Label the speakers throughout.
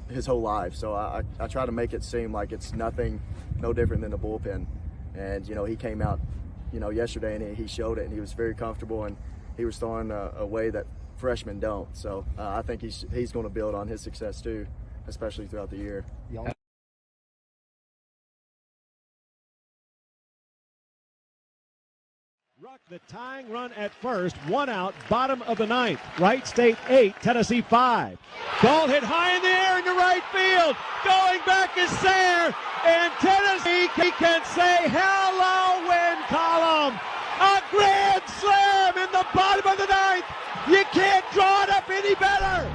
Speaker 1: his whole life. So I try to make it seem like it's no different than the bullpen. And, he came out, yesterday and he showed it, and he was very comfortable, and he was throwing a way that freshmen don't. So I think he's going to build on his success too, especially throughout the year.
Speaker 2: Ruck, the tying run at first, 1 out, bottom of the ninth. Wright State 8, Tennessee 5. Ball hit high in the air into right field. Going back is Sayre, and Tennessee can say hello win column. A grand slam in the bottom of the ninth. You can't draw it up any better.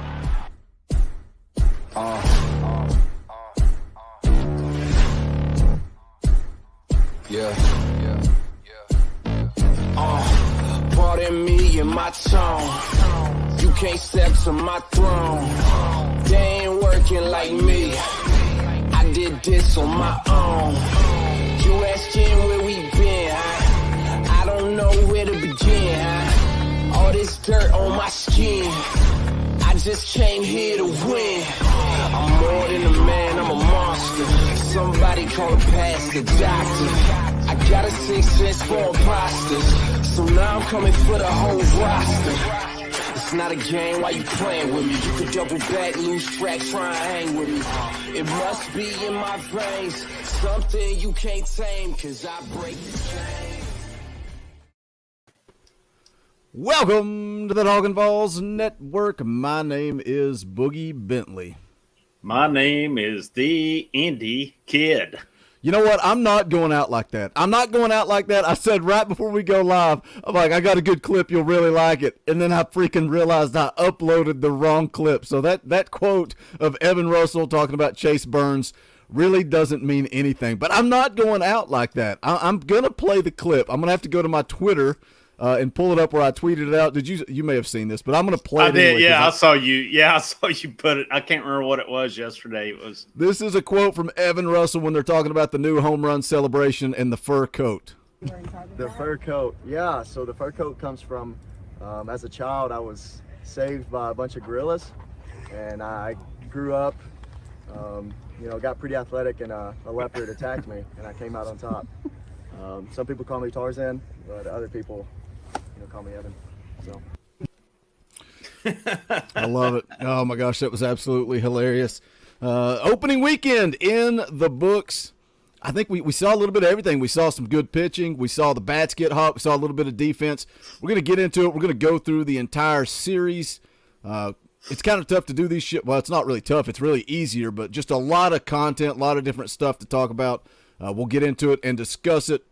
Speaker 3: Pardon me and my tone. You can't step to my throne. They ain't working like me. I did this on my own. You asking where we been, huh? I don't know where to begin, huh? All this dirt on my skin. I just came here to win. I'm more than a man, I'm a monster. Somebody call a pastor, doctor. I got a 6 sense for imposters. So now I'm coming for the whole roster. It's not a game, why you playing with me? You could double back, lose track, try and hang with me. It must be in my veins, something you can't tame, cause I break the chain.
Speaker 4: Welcome to the Talkin VAWLS Network. My name is Boogie Bentley.
Speaker 5: My name is the Indy Kid.
Speaker 4: You know what? I'm not going out like that. I said right before we go live, I'm like, I got a good clip. You'll really like it. And then I freaking realized I uploaded the wrong clip. So that quote of Evan Russell talking about Chase Burns really doesn't mean anything. But I'm not going out like that. I'm going to play the clip. I'm going to have to go to my Twitter and pull it up where I tweeted it out. You may have seen this, but I'm going to play it.
Speaker 5: I did,
Speaker 4: anyway,
Speaker 5: yeah. I saw you put it. I can't remember what it was yesterday.
Speaker 4: This is a quote from Evan Russell when they're talking about the new home run celebration and the fur coat.
Speaker 1: The fur coat, yeah. So the fur coat comes from, as a child, I was saved by a bunch of gorillas, and I grew up, got pretty athletic, and a leopard attacked me, and I came out on top. Some people call me Tarzan, but other people call me Evan. So
Speaker 4: I love it. Oh my gosh, that was absolutely hilarious. Opening weekend in the books. I think we saw a little bit of everything. We saw some good pitching. We saw the bats get hot. We saw a little bit of defense. We're going to get into it. We're going to go through the entire series. It's kind of tough to do these shit. Well, it's not really tough. It's really easier, but just a lot of content, a lot of different stuff to talk about. We'll get into it and discuss it.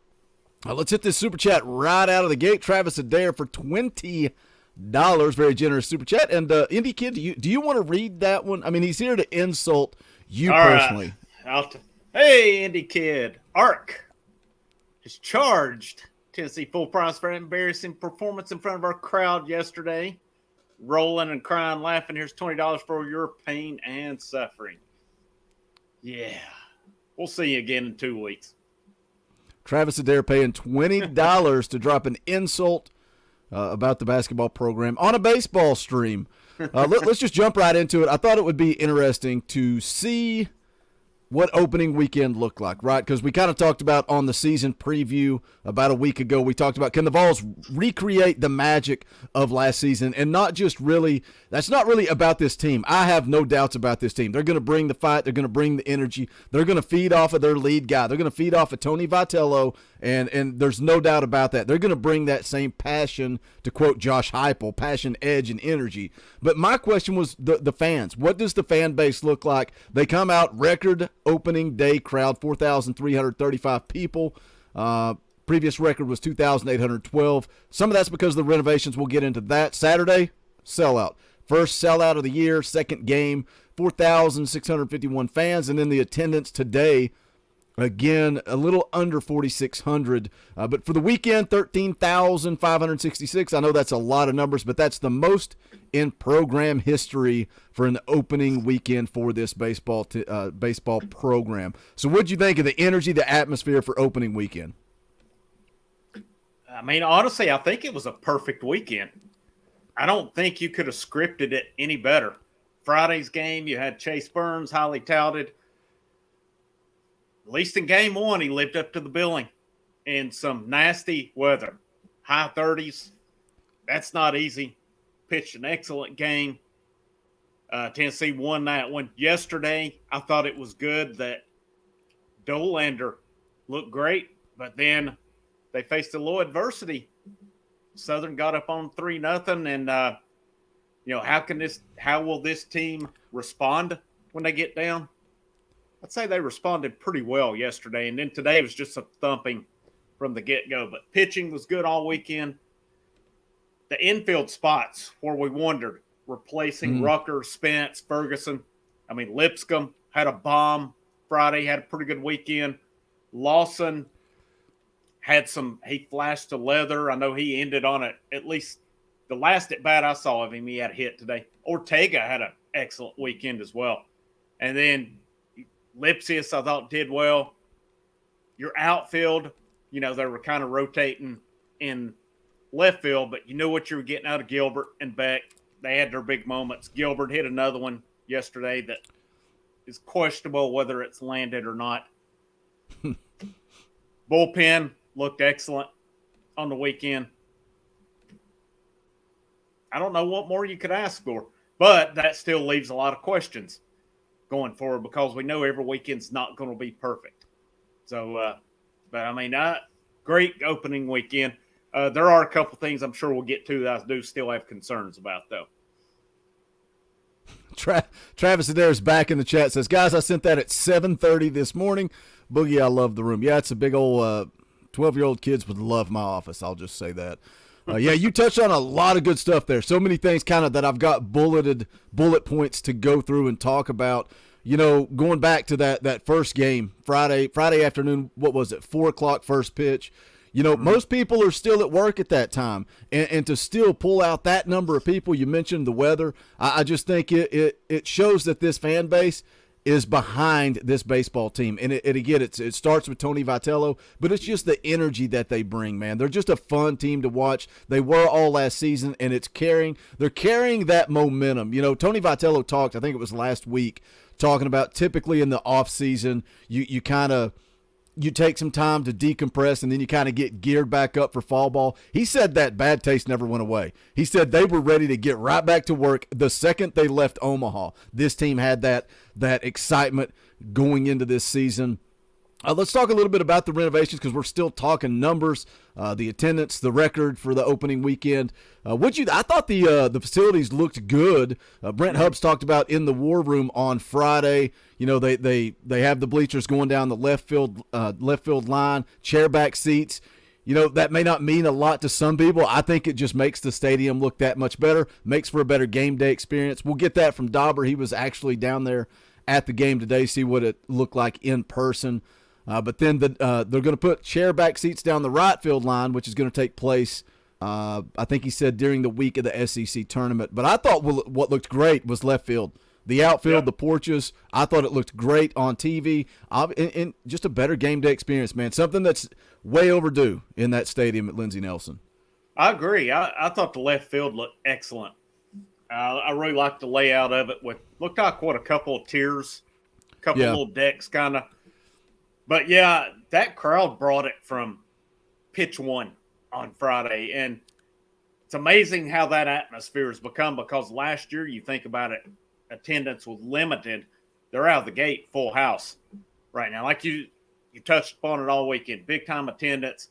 Speaker 4: Let's hit this super chat right out of the gate. Travis Adair for $20. Very generous super chat. And Indy Kid, do you want to read that one? I mean, he's here to insult you personally.
Speaker 5: Right. Hey, Indy Kid. ARC is charged Tennessee full price for an embarrassing performance in front of our crowd yesterday. Rolling and crying, laughing. Here's $20 for your pain and suffering. Yeah. We'll see you again in 2 weeks.
Speaker 4: Travis Adair paying $20 to drop an insult about the basketball program on a baseball stream. Let's just jump right into it. I thought it would be interesting to see what opening weekend looked like, right? Because we kind of talked about on the season preview about a week ago, we talked about, can the Vols recreate the magic of last season? And not just really, that's not really about this team. I have no doubts about this team. They're going to bring the fight. They're going to bring the energy. They're going to feed off of their lead guy. They're going to feed off of Tony Vitello, and there's no doubt about that. They're going to bring that same passion, to quote Josh Heupel, passion, edge, and energy. But my question was the fans. What does the fan base look like? They come out, record opening day crowd, 4,335 people. Previous record was 2,812. Some of that's because of the renovations. We'll get into that. Saturday, sellout. First sellout of the year, second game, 4,651 fans. And then the attendance today, again, a little under 4,600. But for the weekend, 13,566. I know that's a lot of numbers, but that's the most in program history for an opening weekend for this baseball program. So what'd you think of the energy, the atmosphere for opening weekend?
Speaker 5: I mean, honestly, I think it was a perfect weekend. I don't think you could have scripted it any better. Friday's game, you had Chase Burns, highly touted. At least in game one, he lived up to the billing in some nasty weather. High 30s. That's not easy. Pitched an excellent game. Tennessee won that one. Yesterday, I thought it was good that Dolander looked great, but then they faced a little adversity. Southern got up on 3-0, and how will this team respond when they get down? I'd say they responded pretty well yesterday, and then today was just a thumping from the get-go. But pitching was good all weekend. The infield spots where we wondered, replacing Rucker, Spence, Ferguson. I mean, Lipscomb had a bomb Friday, had a pretty good weekend. Lawson he flashed to leather. I know he ended on it. At least the last at bat I saw of him, he had a hit today. Ortega had an excellent weekend as well. And then Lipsius, I thought, did well. Your outfield, they were kind of rotating in left field, but you knew what you were getting out of Gilbert and Beck. They had their big moments. Gilbert hit another one yesterday that is questionable whether it's landed or not. Bullpen looked excellent on the weekend. I don't know what more you could ask for, but that still leaves a lot of questions going forward because we know every weekend's not going to be perfect. So, great opening weekend. There are a couple things I'm sure we'll get to that I do still have concerns about, though.
Speaker 4: Travis Adair is back in the chat. Says, guys, I sent that at 7:30 this morning. Boogie, I love the room. Yeah, it's a big old 12-year-old kids would love my office. I'll just say that. Yeah, you touched on a lot of good stuff there. So many things kind of that I've got bullet points to go through and talk about. Going back to that first game, Friday afternoon, what was it, 4 o'clock first pitch. Most people are still at work at that time. And to still pull out that number of people, you mentioned the weather, I just think it shows that this fan base is behind this baseball team. And it starts with Tony Vitello, but it's just the energy that they bring, man. They're just a fun team to watch. They were all last season, and they're carrying that momentum. Tony Vitello talked, I think it was last week, talking about typically in the off season, you take some time to decompress, and then you kind of get geared back up for fall ball. He said that bad taste never went away. He said they were ready to get right back to work the second they left Omaha. This team had that excitement going into this season. Let's talk a little bit about the renovations because we're still talking numbers, the attendance, the record for the opening weekend. I thought the facilities looked good. Brent Hubbs talked about in the war room on Friday. They have the bleachers going down the left field line, chair back seats. That may not mean a lot to some people. I think it just makes the stadium look that much better, makes for a better game day experience. We'll get that from Dauber. He was actually down there at the game today, see what it looked like in person. But then they're going to put chair back seats down the right field line, which is going to take place, I think he said, during the week of the SEC tournament. But I thought what looked great was left field. The outfield, The porches, I thought it looked great on TV. And just a better game day experience, man. Something that's way overdue in that stadium at Lindsey Nelson.
Speaker 5: I agree. I thought the left field looked excellent. I really liked the layout of it. Looked like a couple of tiers, a couple little decks kind of. But, yeah, that crowd brought it from pitch one on Friday. And it's amazing how that atmosphere has become because last year, you think about it, attendance was limited. They're out of the gate, full house right now. Like you touched upon it all weekend, big-time attendance.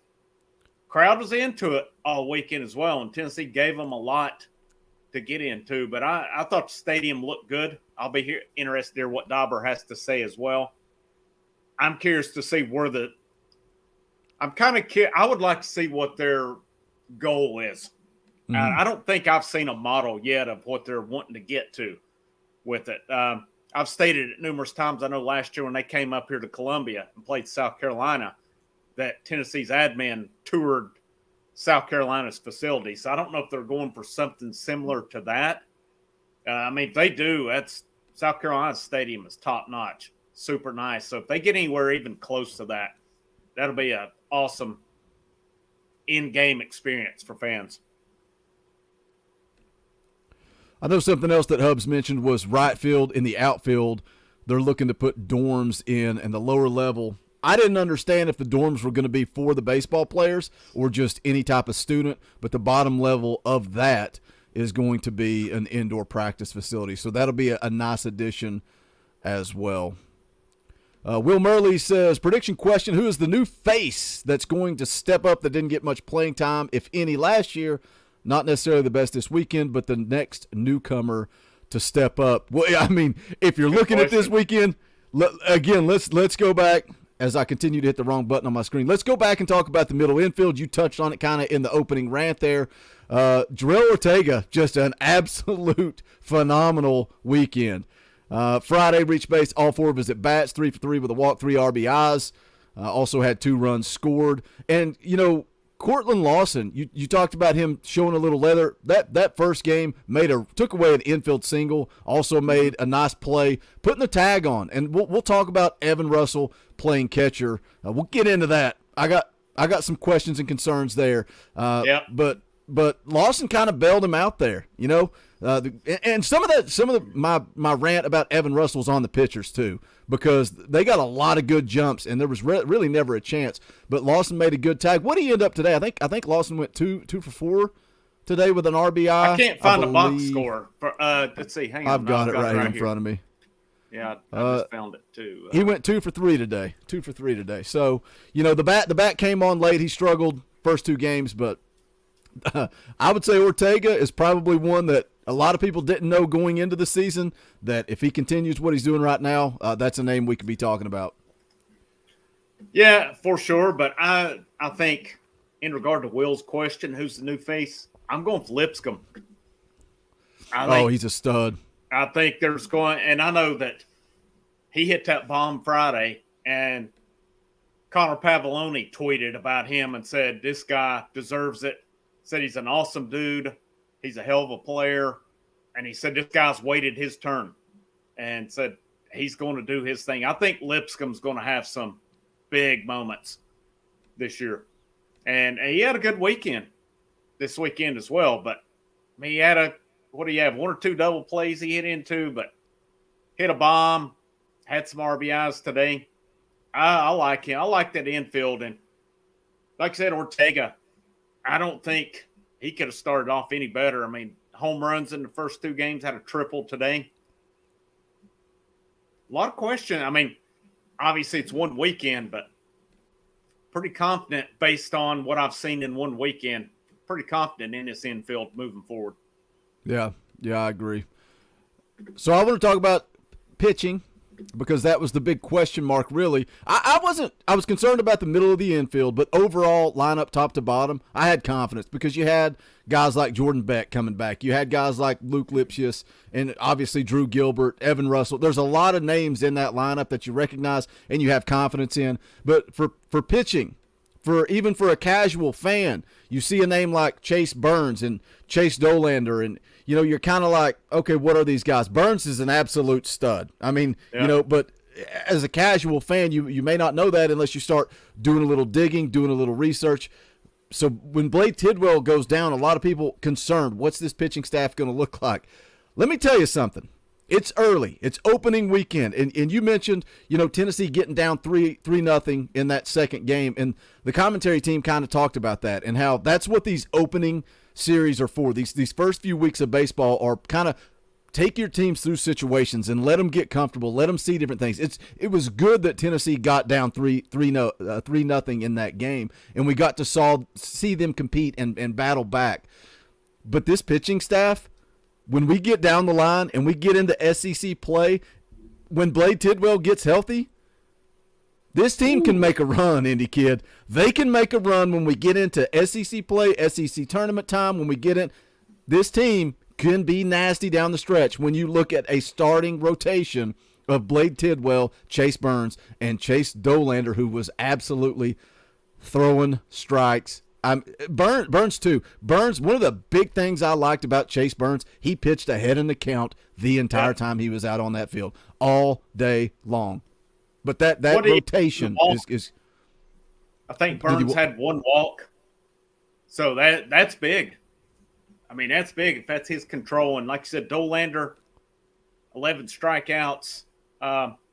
Speaker 5: Crowd was into it all weekend as well, and Tennessee gave them a lot to get into. But I thought the stadium looked good. I'll be interested to hear what Dauber has to say as well. I'm curious to see I would like to see what their goal is. Mm-hmm. I don't think I've seen a model yet of what they're wanting to get to with it. I've stated it numerous times. I know last year when they came up here to Columbia and played South Carolina, that Tennessee's admin toured South Carolina's facility. So I don't know if they're going for something similar to that. If they do, South Carolina's stadium is top notch. Super nice. So if they get anywhere even close to that, that'll be an awesome in-game experience for fans.
Speaker 4: I know something else that Hubs mentioned was right field. In the outfield, they're looking to put dorms in, and the lower level. I didn't understand if the dorms were going to be for the baseball players or just any type of student, but the bottom level of that is going to be an indoor practice facility. So that'll be a nice addition as well. Will Murley says, prediction question, who is the new face that's going to step up that didn't get much playing time, if any, last year? Not necessarily the best this weekend, but the next newcomer to step up. Well, I mean, if you're looking at this weekend, again, let's go back as I continue to hit the wrong button on my screen. Let's go back and talk about the middle infield. You touched on it kind of in the opening rant there. Jarrell Ortega, just an absolute phenomenal weekend. Friday, reached base all 4 of his at-bats, 3 for 3 with a walk, 3 RBIs. Also had 2 runs scored. And, Cortland Lawson, you talked about him showing a little leather. That first game took away an infield single, also made a nice play, putting the tag on. And we'll talk about Evan Russell playing catcher. We'll get into that. I got some questions and concerns there.
Speaker 5: Yeah.
Speaker 4: But Lawson kind of bailed him out there, and some of my rant about Evan Russell was on the pitchers too, because they got a lot of good jumps and there was really never a chance. But Lawson made a good tag. What did he end up today? I think Lawson went 2 for 4 today with an RBI.
Speaker 5: I can't find the box score. Let's see. Hang on.
Speaker 4: I've got it right here in front of me.
Speaker 5: Yeah, I just found it too.
Speaker 4: He went 2 for 3 today. 2 for 3 today. So the bat came on late. He struggled first 2 games, but I would say Ortega is probably one that a lot of people didn't know going into the season, that if he continues what he's doing right now, that's a name we could be talking about.
Speaker 5: Yeah, for sure. But I think in regard to Will's question, who's the new face, I'm going with Lipscomb.
Speaker 4: He's a stud.
Speaker 5: I think there's going – and I know that he hit that bomb Friday, and Connor Pavoloni tweeted about him and said, this guy deserves it. Said he's an awesome dude. He's a hell of a player. And he said this guy's waited his turn and said he's going to do his thing. I think Lipscomb's going to have some big moments this year. And he had a good weekend this weekend as well. But I mean, he had what do you have? 1 or 2 double plays he hit into, but hit a bomb, had some RBIs today. I like him. I like that infield. And like I said, Ortega, I don't think he could have started off any better. I mean, home runs in the first 2 games, had a triple today. A lot of question. I mean, obviously it's 1 weekend, but pretty confident based on what I've seen in 1 weekend. Pretty confident in this infield moving forward.
Speaker 4: Yeah, I agree. So I want to talk about pitching, because that was the big question mark, really. I was concerned about the middle of the infield, but overall lineup top to bottom, I had confidence because you had guys like Jordan Beck coming back. You had guys like Luke Lipsius and obviously Drew Gilbert, Evan Russell. There's a lot of names in that lineup that you recognize and you have confidence in. But for pitching, even for a casual fan, you see a name like Chase Burns and Chase Dolander, and you're kind of like, okay, what are these guys? Burns is an absolute stud. I mean, but as a casual fan, you may not know that unless you start doing a little digging, doing a little research. So when Blade Tidwell goes down, a lot of people concerned, what's this pitching staff going to look like? Let me tell you something. It's early. It's opening weekend. And you mentioned, Tennessee getting down 3-0 in that second game. And the commentary team kind of talked about that and how that's what these opening series are for. These first few weeks of baseball are kind of take your teams through situations and let them get comfortable, let them see different things. It was good that Tennessee got down 3-0 in that game, and we got to see them compete and battle back. But this pitching staff, when we get down the line and we get into SEC play, when Blade Tidwell gets healthy, this team can make a run, Indy Kid. They can make a run when we get into SEC play, SEC tournament time. When we get in, this team can be nasty down the stretch when you look at a starting rotation of Blade Tidwell, Chase Burns, and Chase Dolander, who was absolutely throwing strikes. Burns too. Burns, one of the big things I liked about Chase Burns, he pitched ahead in the count the entire time he was out on that field, all day long. But that rotation is
Speaker 5: I think Burns had 1 walk, so that's big. I mean, that's big if that's his control. And like you said, Dolander, 11 strikeouts.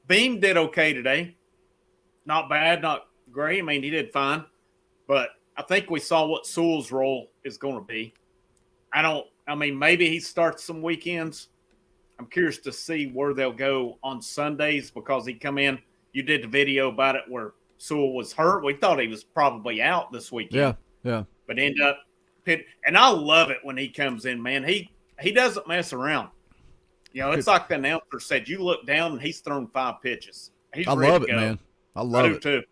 Speaker 5: Beam did okay today. Not bad, not great. I mean, he did fine. But I think we saw what Sewell's role is going to be. Maybe he starts some weekends. I'm curious to see where they'll go on Sundays because he come in. You did the video about it where Sewell was hurt. We thought he was probably out this weekend.
Speaker 4: Yeah.
Speaker 5: But end up pit. And I love it when he comes in, man. He doesn't mess around. You know, it's like the announcer said, you look down and he's thrown 5 pitches. He's
Speaker 4: I
Speaker 5: ready
Speaker 4: love
Speaker 5: to
Speaker 4: it,
Speaker 5: go.
Speaker 4: man. I love it.
Speaker 5: too.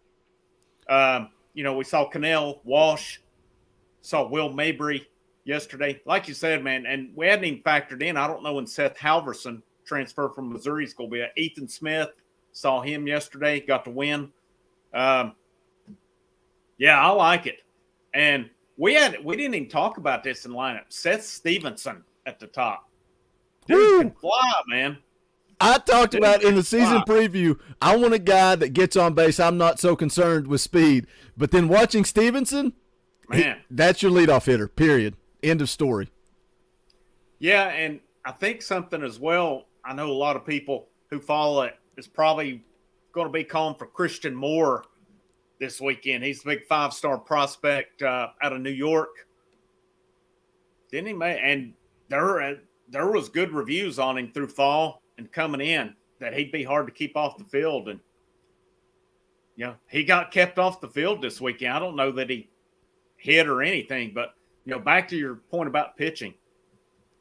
Speaker 5: We saw Cannell, Walsh, saw Will Mabry yesterday. Like you said, man, and we hadn't even factored in, I don't know when Seth Halverson transfer from Missouri is going to be. Ethan Smith, saw him yesterday, got to win. Yeah, I like it. And we didn't even talk about this in lineup. Seth Stevenson at the top. Dude can fly, man.
Speaker 4: I talked about in the season preview, I want a guy that gets on base. I'm not so concerned with speed. But then watching Stevenson,
Speaker 5: man,
Speaker 4: that's your leadoff hitter, period. End of story.
Speaker 5: Yeah, and I think something as well, I know a lot of people who follow it is probably going to be calling for Christian Moore this weekend. He's a big 5-star prospect out of New York. Didn't he, man? And there was good reviews on him through fall and coming in that he'd be hard to keep off the field. And, he got kept off the field this weekend. I don't know that he hit or anything, but, back to your point about pitching.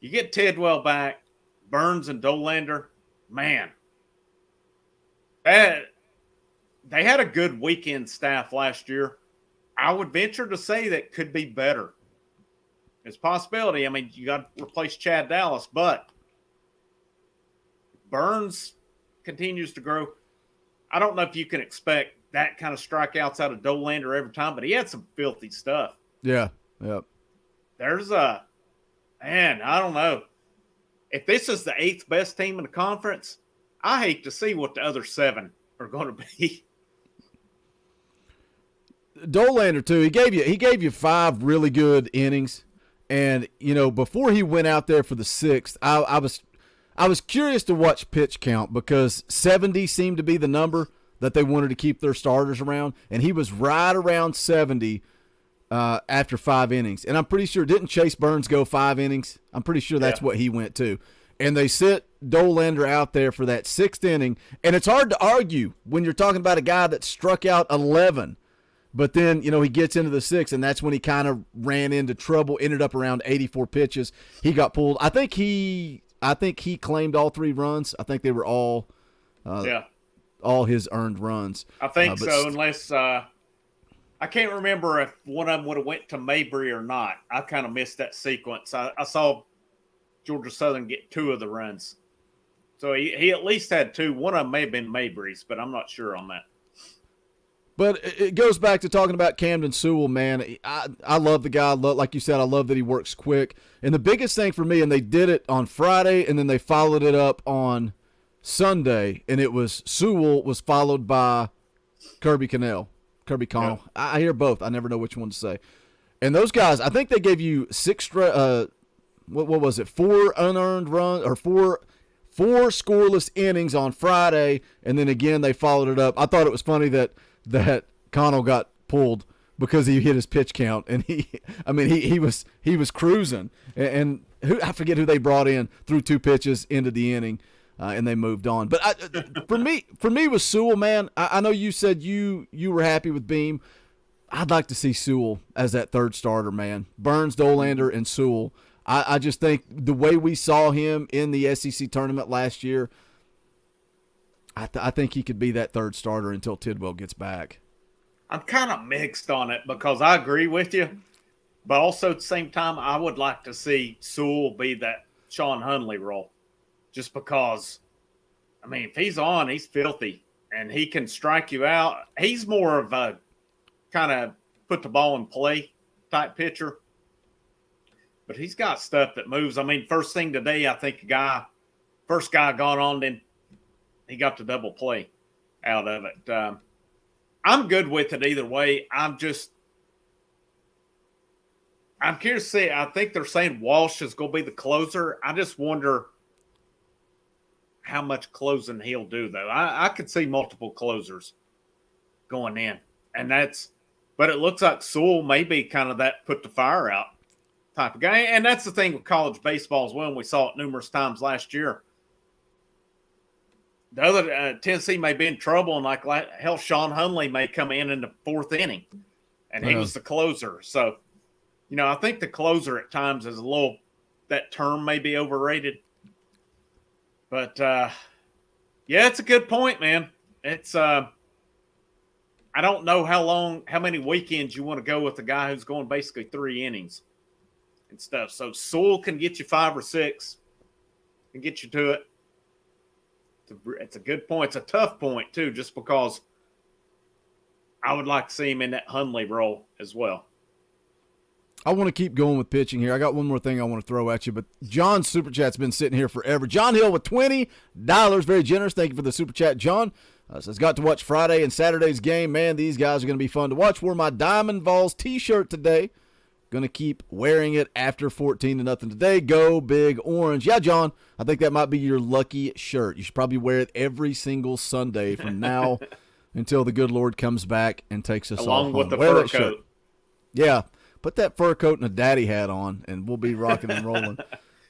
Speaker 5: You get Tidwell back, Burns and Dolander, man. They had a good weekend staff last year. I would venture to say that could be better. It's a possibility. I mean, you got to replace Chad Dallas, but Burns continues to grow. I don't know if you can expect that kind of strikeouts out of Dolander every time, but he had some filthy stuff.
Speaker 4: Yeah.
Speaker 5: There's I don't know. If this is the 8th best team in the conference, I hate to see what the other 7 are going to be.
Speaker 4: Dolander too. He gave you 5 really good innings, and before he went out there for the 6th, I was curious to watch pitch count because 70 seemed to be the number that they wanted to keep their starters around, and he was right around 70 after 5 innings. And I'm pretty sure, didn't Chase Burns go 5 innings? I'm pretty sure that's what he went to. And they sit Dolander out there for that 6th inning, and it's hard to argue when you're talking about a guy that struck out 11. But then, he gets into the 6th, and that's when he kind of ran into trouble, ended up around 84 pitches. He got pulled. I think he claimed all 3 runs. I think they were all his earned runs.
Speaker 5: I think so, unless I can't remember if one of them would have went to Mabry or not. I kind of missed that sequence. I saw Georgia Southern get 2 of the runs. So he at least had 2. One of them may have been Mabry's, but I'm not sure on that.
Speaker 4: But it goes back to talking about Camden Sewell, man. I love the guy. Like you said, I love that he works quick. And the biggest thing for me, and they did it on Friday, and then they followed it up on Sunday, and it was Sewell was followed by Kirby Connell.
Speaker 5: Yeah.
Speaker 4: I hear both. I never know which one to say. And those guys, I think they gave you 6 what was it? 4 unearned runs or 4 scoreless innings on Friday, and then again they followed it up. I thought it was funny that Connell got pulled because he hit his pitch count, and he was cruising, and I forget who they brought in, threw 2 pitches into the inning, and they moved on. But for me with Sewell, man, I know you said you were happy with Beam. I'd like to see Sewell as that 3rd starter, man. Burns, Dolander, and Sewell. I just think the way we saw him in the SEC tournament last year, I think he could be that 3rd starter until Tidwell gets back.
Speaker 5: I'm kind of mixed on it because I agree with you, but also at the same time, I would like to see Sewell be that Sean Hunley role just because, if he's on, he's filthy and he can strike you out. He's more of a kind of put the ball in play type pitcher, but he's got stuff that moves. First thing today, I think first guy gone on, then he got the double play out of it. I'm good with it either way. I I'm curious to see. I think they're saying Walsh is going to be the closer. I just wonder how much closing he'll do, though. I could see multiple closers going in, but it looks like Sewell may be kind of that put the fire out type of guy. And that's the thing with college baseball as well. And we saw it numerous times last year. The other Tennessee may be in trouble, and like hell, Sean Hunley may come in the fourth inning, and he was the closer. So, I think the closer at times is that term may be overrated. But yeah, it's a good point, man. It's I don't know how many weekends you want to go with a guy who's going basically 3 innings and stuff. So Sewell can get you 5 or 6 and get you to it. It's a good point. It's a tough point, too, just because I would like to see him in that Hunley role as well.
Speaker 4: I want to keep going with pitching here. I got one more thing I want to throw at you, but John's Super Chat's been sitting here forever. John Hill with $20. Very generous. Thank you for the Super Chat, John. Says, got to watch Friday and Saturday's game. Man, these guys are going to be fun to watch. Wore my Diamond VAWLS t-shirt today. Going to keep wearing it after 14-0 today. Go Big Orange. Yeah, John, I think that might be your lucky shirt. You should probably wear it every single Sunday from now until the good Lord comes back and takes us all
Speaker 5: along with
Speaker 4: home.
Speaker 5: the
Speaker 4: Wear
Speaker 5: fur
Speaker 4: that
Speaker 5: coat.
Speaker 4: shirt. Yeah, put that fur coat and a daddy hat on, and we'll be rocking and rolling.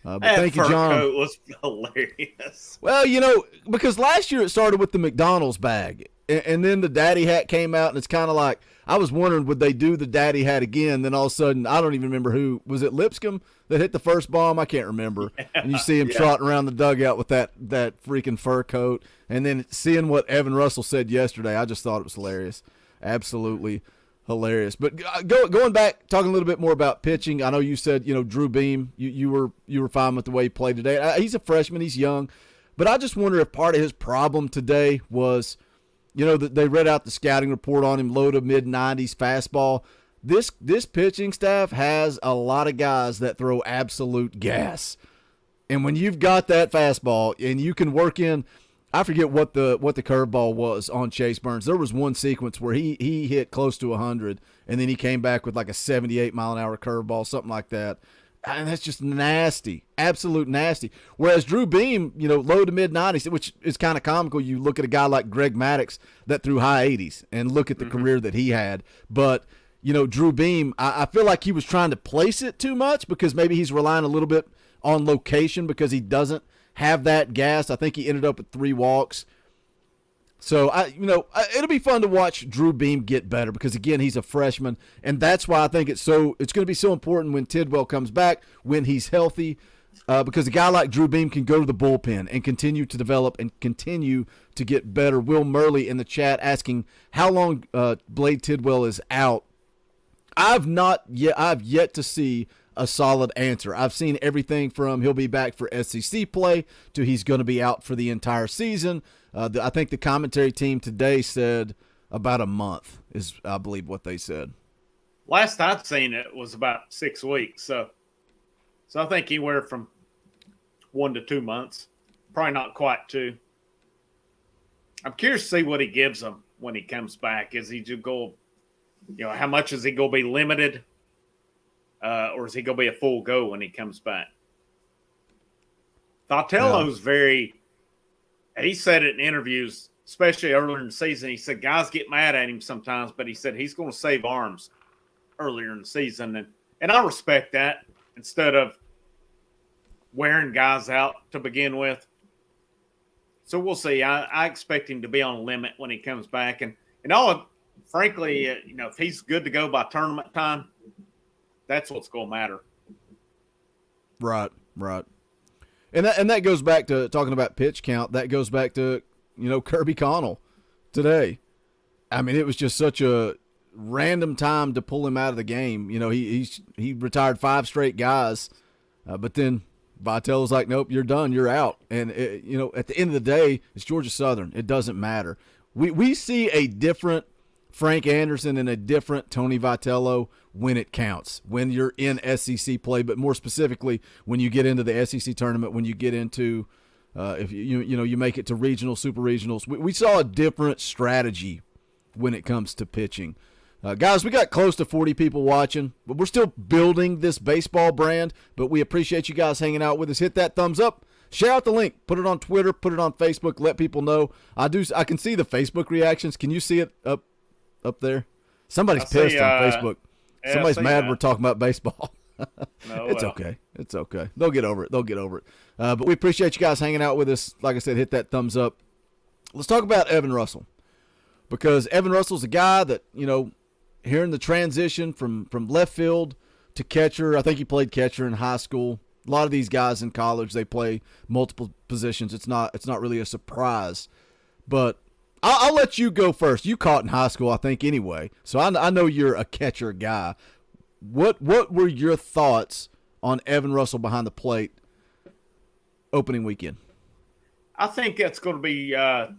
Speaker 4: But thank you, John.
Speaker 5: That fur coat was hilarious.
Speaker 4: Well, because last year it started with the McDonald's bag, and then the daddy hat came out, and it's kind of like, I was wondering, would they do the daddy hat again? Then all of a sudden, I don't even remember who. Was it Lipscomb that hit the first bomb? I can't remember. Yeah, and you see him trotting around the dugout with that freaking fur coat. And then seeing what Evan Russell said yesterday, I just thought it was hilarious. Absolutely hilarious. But going back, talking a little bit more about pitching, I know you said, Drew Beam, you were fine with the way he played today. He's a freshman. He's young. But I just wonder if part of his problem today was – they read out the scouting report on him, low to mid-90s fastball. This pitching staff has a lot of guys that throw absolute gas. And when you've got that fastball and you can work in, I forget what the curveball was on Chase Burns. There was one sequence where he hit close to 100, and then he came back with like a 78-mile-an-hour curveball, something like that. And that's just nasty, absolute nasty. Whereas Drew Beam, low to mid-90s, which is kind of comical. You look at a guy like Greg Maddux that threw high 80s and look at the career that he had. But, Drew Beam, I feel like he was trying to place it too much because maybe he's relying a little bit on location because he doesn't have that gas. I think he ended up with 3 walks. So, it'll be fun to watch Drew Beam get better because, again, he's a freshman, and that's why I think it's going to be so important when Tidwell comes back, when he's healthy, because a guy like Drew Beam can go to the bullpen and continue to develop and continue to get better. Will Murley in the chat asking how long Blade Tidwell is out. I've yet to see a solid answer. I've seen everything from he'll be back for SEC play to he's going to be out for the entire season. I think the commentary team today said about a month is, I believe, what they said.
Speaker 5: Last I'd seen it was about 6 weeks. So I think anywhere from 1 to 2 months. Probably not quite 2. I'm curious to see what he gives them when he comes back. Is he just go, how much is he going to be limited? Or is he going to be a full go when he comes back? Vitello's he said it in interviews, especially earlier in the season. He said guys get mad at him sometimes, but he said he's going to save arms earlier in the season. And I respect that instead of wearing guys out to begin with. So we'll see. I expect him to be on a limit when he comes back. And frankly, if he's good to go by tournament time, that's what's going to matter.
Speaker 4: Right. And that goes back to talking about pitch count. That goes back to, Kirby Connell today. I mean, it was just such a random time to pull him out of the game. He retired 5 straight guys, but then Vitale was like, nope, you're done. You're out. And, at the end of the day, it's Georgia Southern. It doesn't matter. We see a different Frank Anderson and a different Tony Vitello when it counts, when you're in SEC play, but more specifically when you get into the SEC tournament, when you get into if you make it to regional, super regionals. We saw a different strategy when it comes to pitching. Guys, we got close to 40 people watching, but we're still building this baseball brand. But we appreciate you guys hanging out with us. Hit that thumbs up. Share out the link. Put it on Twitter. Put it on Facebook. Let people know. I can see the Facebook reactions. Can you see it up there? Somebody's pissed on Facebook.
Speaker 5: Yeah,
Speaker 4: Somebody's mad we're talking about baseball.
Speaker 5: No,
Speaker 4: It's okay. It's okay. They'll get over it. But we appreciate you guys hanging out with us. Like I said, hit that thumbs up. Let's talk about Evan Russell, because Evan Russell's a guy that, here in the transition from left field to catcher. I think he played catcher in high school. A lot of these guys in college, they play multiple positions. It's not really a surprise. But I'll let you go first. You caught in high school, I think, anyway. So I know you're a catcher guy. What were your thoughts on Evan Russell behind the plate opening weekend?
Speaker 5: I think that's going to be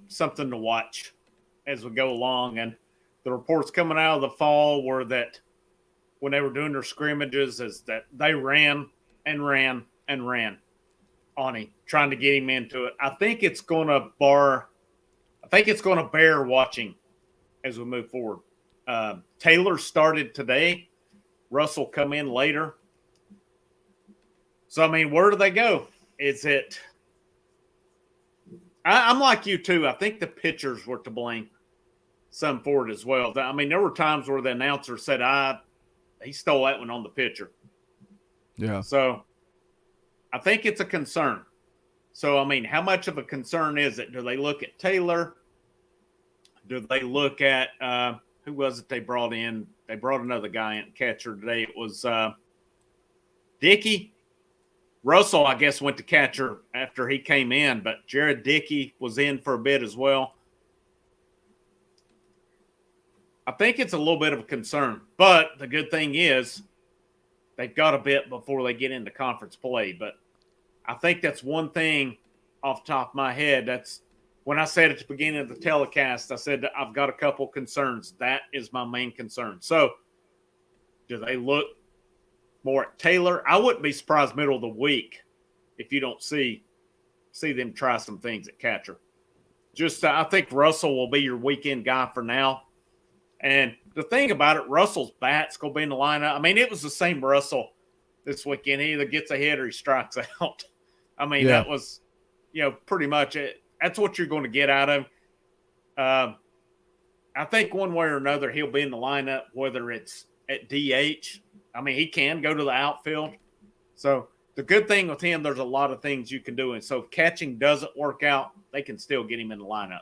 Speaker 5: something to watch as we go along. And the reports coming out of the fall were that when they were doing their scrimmages is that they ran and ran and ran on him, trying to get him into it. I think it's going to bear watching as we move forward. Taylor started today. Russell come in later. So, where do they go? Is it – I'm like you, too. I think the pitchers were to blame some for it as well. There were times where the announcer said, he stole that one on the pitcher.
Speaker 4: Yeah.
Speaker 5: So, I think it's a concern. So, how much of a concern is it? Do they look at Taylor? Do they look at who was it they brought in? They brought another guy in, catcher today. It was Dickey. Russell, I guess, went to catcher after he came in, but Jared Dickey was in for a bit as well. I think it's a little bit of a concern, but the good thing is they've got a bit before they get into conference play. But I think that's one thing off the top of my head. That's when I said at the beginning of the telecast, I said I've got a couple concerns. That is my main concern. So do they look more at Taylor? I wouldn't be surprised middle of the week if you don't see them try some things at catcher. I think Russell will be your weekend guy for now. And the thing about it, Russell's bat's going to be in the lineup. It was the same Russell this weekend. He either gets a hit or he strikes out. That was, pretty much it. That's what you're going to get out of him. I think one way or another he'll be in the lineup, whether it's at DH. He can go to the outfield. So the good thing with him, there's a lot of things you can do. And so if catching doesn't work out, they can still get him in the lineup.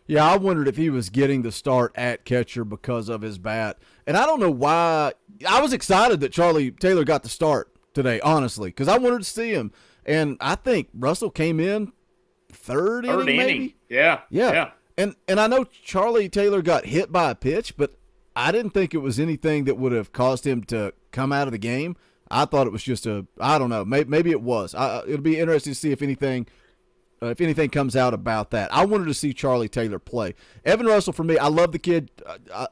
Speaker 4: Yeah, I wondered if he was getting the start at catcher because of his bat. And I don't know why. I was excited that Charlie Taylor got the start today, honestly, because I wanted to see him. And I think Russell came in third inning, maybe?
Speaker 5: Yeah.
Speaker 4: And I know Charlie Taylor got hit by a pitch, but I didn't think it was anything that would have caused him to come out of the game. I thought it was just I don't know, maybe it was. It'll be interesting to see if anything comes out about that. I wanted to see Charlie Taylor play. Evan Russell, for me, I love the kid. I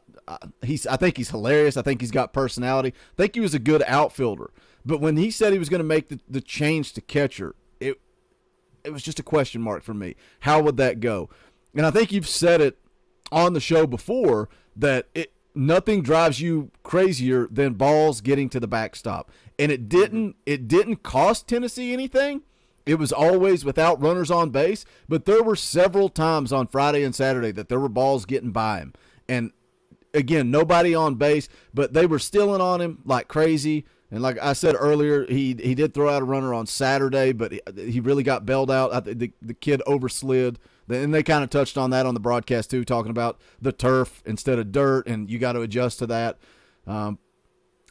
Speaker 4: think he's hilarious. I think he's got personality. I think he was a good outfielder. But when he said he was going to make the change to catcher, it was just a question mark for me. How would that go? And I think you've said it on the show before that nothing drives you crazier than balls getting to the backstop. And it didn't cost Tennessee anything. It was always without runners on base, but there were several times on Friday and Saturday that there were balls getting by him. And again, nobody on base, but they were stealing on him like crazy. And like I said earlier, he did throw out a runner on Saturday, but he really got bailed out. The kid overslid. And they kind of touched on that on the broadcast too, talking about the turf instead of dirt, and you got to adjust to that.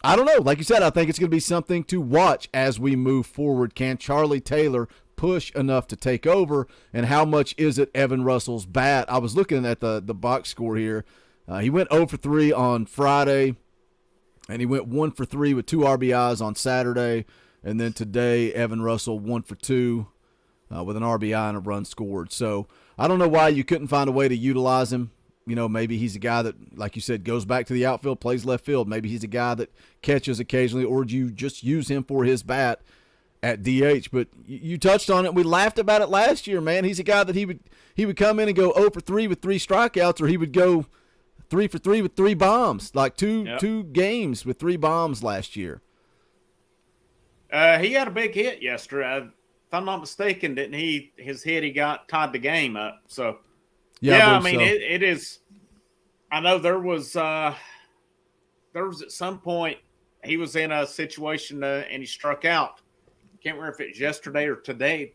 Speaker 4: I don't know. Like you said, I think it's going to be something to watch as we move forward. Can Charlie Taylor push enough to take over, and how much is it Evan Russell's bat? I was looking at the box score here. He went 0 for 3 on Friday, and he went 1 for 3 with 2 RBIs on Saturday. And then today, Evan Russell 1 for 2 with an RBI and a run scored. So I don't know why you couldn't find a way to utilize him. Maybe he's a guy that, like you said, goes back to the outfield, plays left field. Maybe he's a guy that catches occasionally, or do you just use him for his bat at DH? But you touched on it. We laughed about it last year, man. He's a guy that he would come in and go 0 for 3 with 3 strikeouts, or he would go 3 for 3 with 3 bombs, like
Speaker 5: Yep.
Speaker 4: two games with 3 bombs last year.
Speaker 5: He had a big hit yesterday. If I'm not mistaken, didn't he? His hit, he got tied the game up. So, I
Speaker 4: believe
Speaker 5: mean,
Speaker 4: so.
Speaker 5: it is. I know there was at some point he was in a situation and he struck out. Can't remember if it's yesterday or today.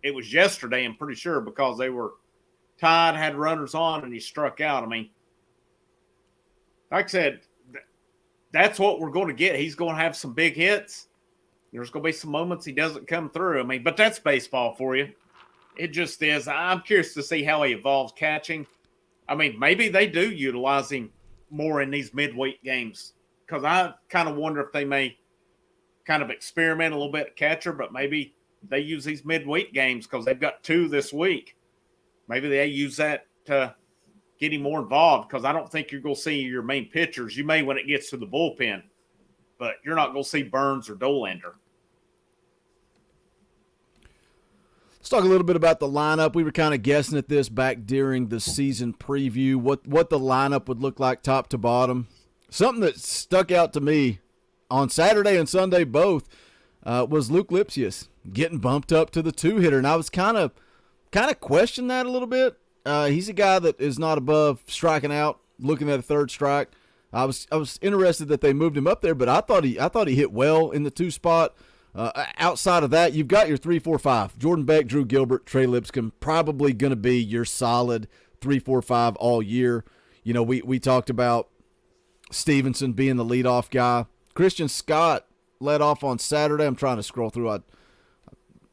Speaker 5: It was yesterday, I'm pretty sure, because they were tied, had runners on, and he struck out. I mean, like I said, that's what we're going to get. He's going to have some big hits. There's going to be some moments he doesn't come through. I mean, but that's baseball for you. It just is. I'm curious to see how he evolves catching. I mean, maybe they do utilize him more in these midweek games, because I kind of wonder if they may kind of experiment a little bit at catcher, but maybe they use these midweek games because they've got 2 this week. Maybe they use that to get him more involved, because I don't think you're going to see your main pitchers. You may when it gets to the bullpen, but you're not going to see Burns or Dolander.
Speaker 4: Let's talk a little bit about the lineup. We were kind of guessing at this back during the season preview, what the lineup would look like top to bottom. Something that stuck out to me on Saturday and Sunday both was Luke Lipsius getting bumped up to the 2-hitter, and I was kind of questioning that a little bit. He's a guy that is not above striking out, looking at a third strike. I was interested that they moved him up there, but I thought he hit well in the 2 spot. Outside of that, you've got your 3-4-5. Jordan Beck, Drew Gilbert, Trey Lipscomb, probably going to be your solid 3-4-5 all year. You know, we talked about Stevenson being the leadoff guy. Christian Scott led off on Saturday. I'm trying to scroll through. I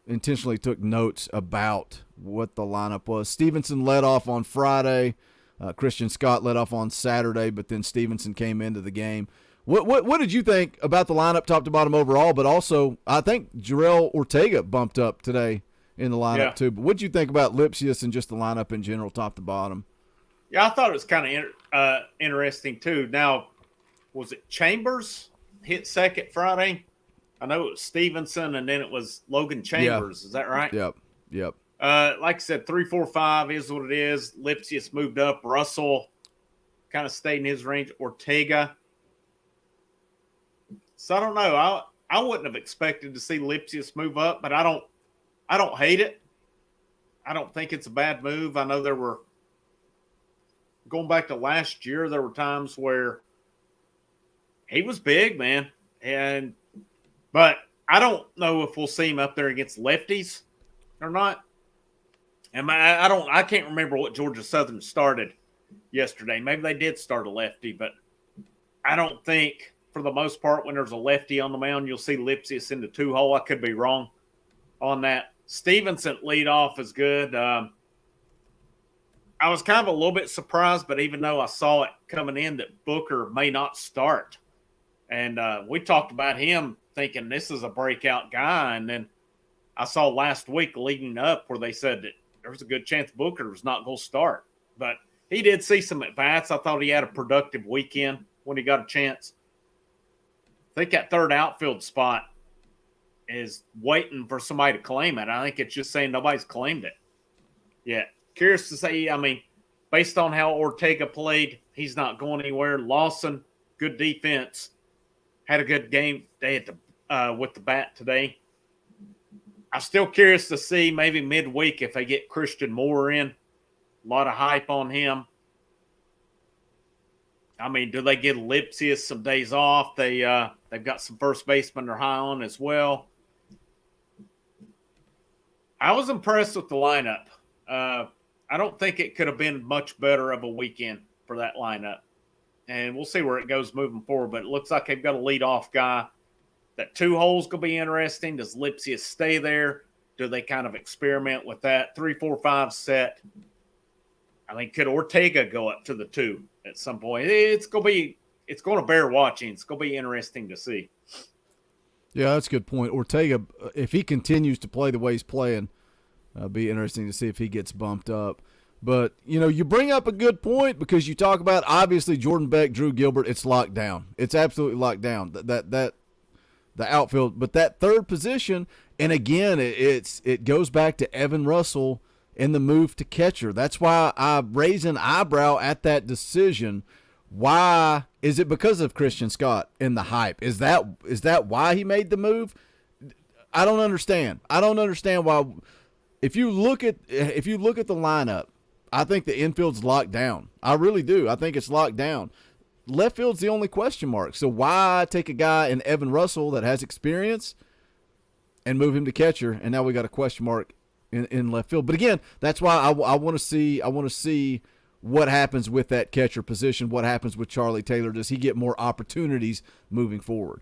Speaker 4: intentionally took notes about what the lineup was. Stevenson led off on Friday. Christian Scott led off on Saturday, but then Stevenson came into the game. What did you think about the lineup top to bottom overall? But also, I think Jarrell Ortega bumped up today in the lineup too. But what did you think about Lipsius and just the lineup in general, top to bottom?
Speaker 5: Yeah, I thought it was kind of interesting too. Now, was it Chambers hit second Friday? I know it was Stevenson, and then it was Logan Chambers. Yeah. Is that right?
Speaker 4: Yep.
Speaker 5: Like I said, 3-4-5 is what it is. Lipsius moved up. Russell kind of stayed in his range. Ortega. So I don't know. I wouldn't have expected to see Lipsius move up, but I don't hate it. I don't think it's a bad move. I know there were, going back to last year, there were times where he was big, man. But I don't know if we'll see him up there against lefties or not. And I can't remember what Georgia Southern started yesterday. Maybe they did start a lefty, but I don't think, for the most part, when there's a lefty on the mound, you'll see Lipsius in the 2-hole. I could be wrong on that. Stevenson lead off is good. I was kind of a little bit surprised, but even though I saw it coming in that Booker may not start. And we talked about him thinking this is a breakout guy. And then I saw last week leading up where they said that there was a good chance Booker was not going to start. But he did see some at-bats. I thought he had a productive weekend when he got a chance. I think that third outfield spot is waiting for somebody to claim it. I think it's just saying nobody's claimed it yet. Curious to say, I mean, based on how Ortega played, he's not going anywhere. Lawson, good defense, had a good game day with the bat today. I'm still curious to see maybe midweek if they get Christian Moore in. A lot of hype on him. I mean, do they give Lipsius some days off? They've got some first basemen they're high on as well. I was impressed with the lineup. I don't think it could have been much better of a weekend for that lineup. And we'll see where it goes moving forward. But it looks like they've got a leadoff guy. That 2-hole's going to be interesting. Does Lipsius stay there? Do they kind of experiment with that 3-4-5 set? I mean, could Ortega go up to the 2 at some point? It's going to bear watching. It's going to be interesting to see.
Speaker 4: Yeah, that's a good point. Ortega, if he continues to play the way he's playing, be interesting to see if he gets bumped up. But, you bring up a good point because you talk about, obviously, Jordan Beck, Drew Gilbert, it's locked down. It's absolutely locked down, that the outfield. But that third position, and again, it goes back to Evan Russell in the move to catcher. That's why I raise an eyebrow at that decision. Why is it because of Christian Scott and the hype? Is that why he made the move? I don't understand. I don't understand why. If you look at the lineup, I think the infield's locked down. I really do. I think it's locked down. Left field's the only question mark. So why take a guy in Evan Russell that has experience and move him to catcher? And now we got a question mark in left field. But again, that's why I want to see what happens with that catcher position. What happens with Charlie Taylor? Does he get more opportunities moving forward?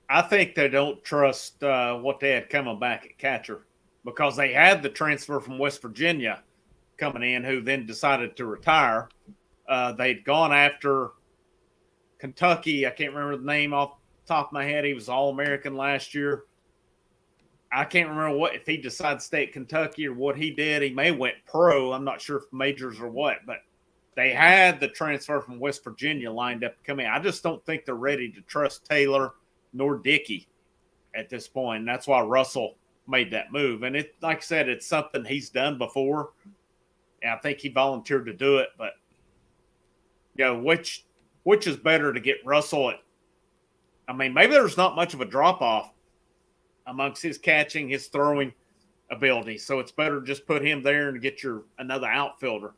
Speaker 5: I think they don't trust what they had coming back at catcher, because they had the transfer from West Virginia coming in, who then decided to retire. They'd gone after Kentucky. I can't remember the name off the top of my head. He was All-American last year. I can't remember if he decided to stay at Kentucky or what he did. He may have went pro. I'm not sure if majors or what, but they had the transfer from West Virginia lined up to come in. I just don't think they're ready to trust Taylor nor Dickey at this point. And that's why Russell made that move. And it, like I said, it's something he's done before. And I think he volunteered to do it, but which is better to get Russell at? I mean, maybe there's not much of a drop off amongst his catching, his throwing ability. So it's better to just put him there and get another outfielder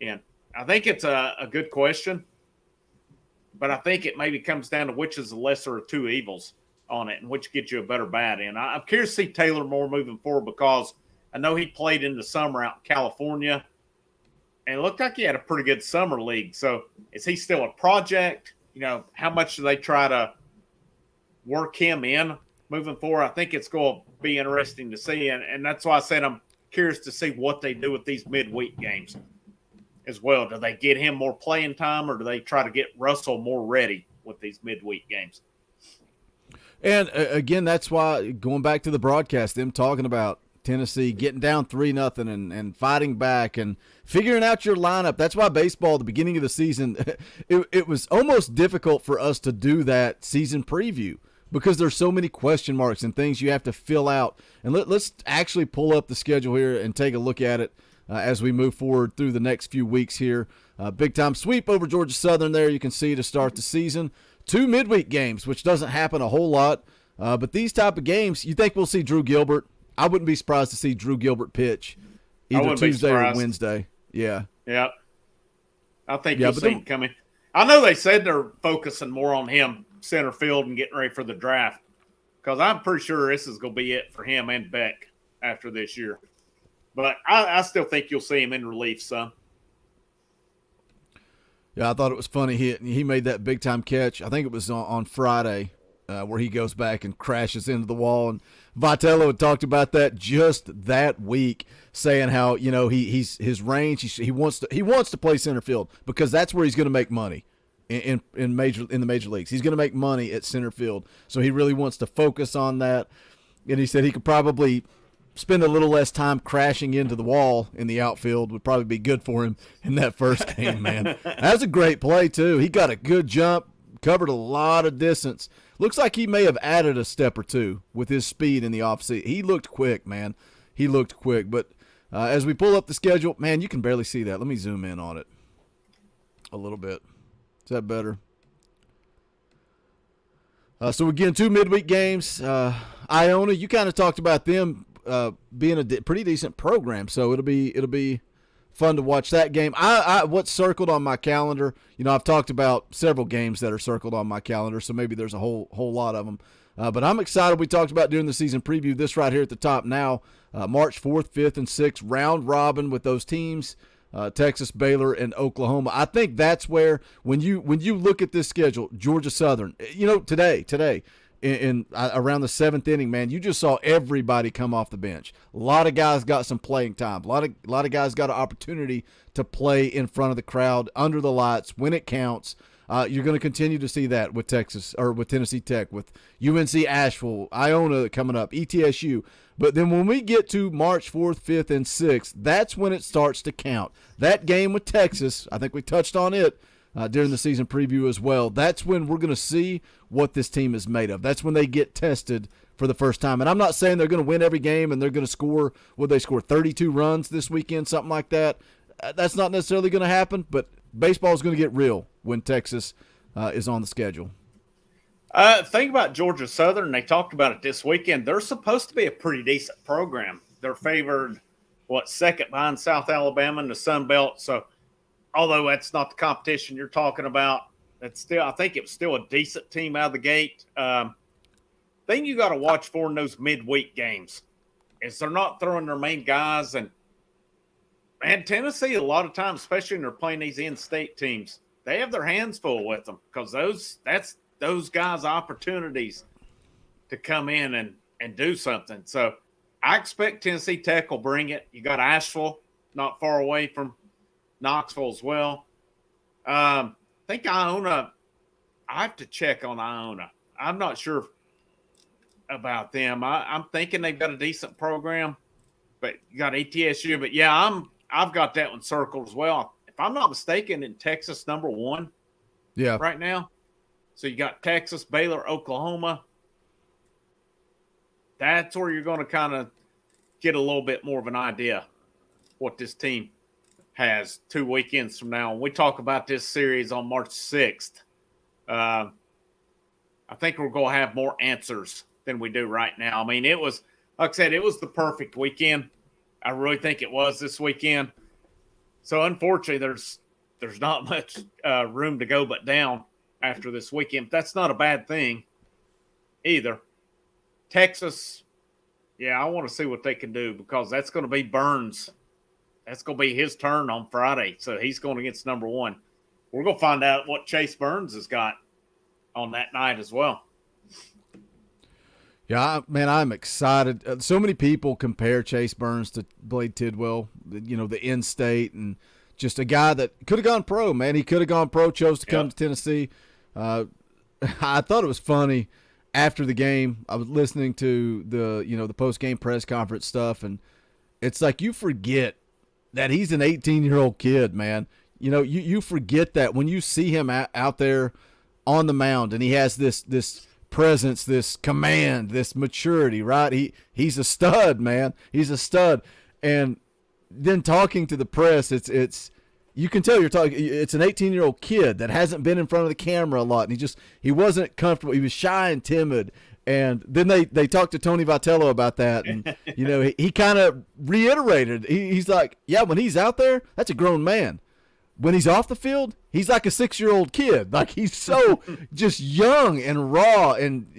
Speaker 5: in. I think it's a good question, but I think it maybe comes down to which is the lesser of two evils on it and which gets you a better bat in. I'm curious to see Taylor more moving forward, because I know he played in the summer out in California, and it looked like he had a pretty good summer league. So is he still a project? How much do they try to work him in moving forward? I think it's going to be interesting to see. And that's why I said I'm curious to see what they do with these midweek games as well. Do they get him more playing time, or do they try to get Russell more ready with these midweek games?
Speaker 4: And again, that's why, going back to the broadcast, them talking about Tennessee getting down 3-0 and fighting back and figuring out your lineup. That's why baseball, at the beginning of the season, it was almost difficult for us to do that season preview, because there's so many question marks and things you have to fill out. And let's actually pull up the schedule here and take a look at it as we move forward through the next few weeks here. Big-time sweep over Georgia Southern there, you can see, to start the season. 2 midweek games, which doesn't happen a whole lot. But these type of games, you think we'll see Drew Gilbert? I wouldn't be surprised to see Drew Gilbert pitch either Tuesday or Wednesday. Yeah.
Speaker 5: Yeah. I think you'll see him coming. I know they said they're focusing more on him center field and getting ready for the draft, because I'm pretty sure this is going to be it for him and Beck after this year. But I still think you'll see him in relief some.
Speaker 4: Yeah, I thought it was funny. He made that big-time catch. I think it was on Friday, where he goes back and crashes into the wall. And Vitello had talked about that just that week, saying how he's his range. He wants to play center field, because that's where he's going to make money in the major leagues. He's going to make money at center field, so he really wants to focus on that. And he said he could probably spend a little less time crashing into the wall in the outfield, would probably be good for him in that first game. Man, that was a great play too. He got a good jump, covered a lot of distance. Looks like he may have added a step or two with his speed in the offseason. He looked quick, man. He looked quick. But as we pull up the schedule, man, you can barely see that. Let me zoom in on it a little bit. Is that better? So again, 2 midweek games. Iona, you kind of talked about them being a pretty decent program, so it'll be fun to watch that game. What's circled on my calendar, I've talked about several games that are circled on my calendar, so maybe there's a whole lot of them. But I'm excited. We talked about during the season preview, this right here at the top now, March 4th, 5th, and 6th, round robin with those teams, Texas, Baylor, and Oklahoma. I think that's where, when you look at this schedule, Georgia Southern, today, in around the 7th inning, man, you just saw everybody come off the bench. A lot of guys got some playing time. A lot of guys got an opportunity to play in front of the crowd, under the lights, when it counts. You're going to continue to see that with Tennessee Tech, with UNC Asheville, Iona coming up, ETSU. But then when we get to March 4th, 5th, and 6th, that's when it starts to count. That game with Texas, I think we touched on it during the season preview as well. That's when we're going to see what this team is made of. That's when they get tested for the first time. And I'm not saying they're going to win every game and they're going to score, would they score 32 runs this weekend, something like that? That's not necessarily going to happen, but baseball is going to get real when Texas is on the schedule.
Speaker 5: Think about Georgia Southern. They talked about it this weekend. They're supposed to be a pretty decent program. They're favored, second behind South Alabama in the Sun Belt. So, although that's not the competition you're talking about, I think it was still a decent team out of the gate. Thing you got to watch for in those midweek games is they're not throwing their main guys. And Tennessee, a lot of times, especially when they're playing these in-state teams, they have their hands full with them because those guys' opportunities to come in and do something. So I expect Tennessee Tech will bring it. You got Asheville not far away from Knoxville as well. I think Iona, I have to check on Iona. I'm not sure about them. I'm thinking they've got a decent program, but you got ATSU. But yeah, I've got that one circled as well. If I'm not mistaken, in Texas, number 1 right now. So you got Texas, Baylor, Oklahoma. That's where you're going to kind of get a little bit more of an idea what this team has 2 weekends from now. We talk about this series on March 6th. I think we're going to have more answers than we do right now. I mean, it was, like I said, it was the perfect weekend. I really think it was this weekend. So, unfortunately, there's not much room to go but down after this weekend. That's not a bad thing either. Texas, I want to see what they can do because that's going to be Burns. That's going to be his turn on Friday. So he's going against number 1. We're going to find out what Chase Burns has got on that night as well.
Speaker 4: Yeah, man, I'm excited. So many people compare Chase Burns to Blade Tidwell, the in-state, and just a guy that could have gone pro, man. He could have gone pro, chose to come to Tennessee. I thought it was funny after the game. I was listening to the post-game press conference stuff, and it's like you forget that he's an 18-year-old kid, man. You forget that when you see him out there on the mound, and he has this presence, this command, this maturity, right? He's a stud, man. He's a stud. And then talking to the press, it's you can tell you're talking. It's an 18-year-old kid that hasn't been in front of the camera a lot, and he wasn't comfortable. He was shy and timid. And then they talked to Tony Vitello about that, and he kind of reiterated. He's like, yeah, when he's out there, that's a grown man. When he's off the field, he's like a 6-year-old kid. Like he's so just young and raw, and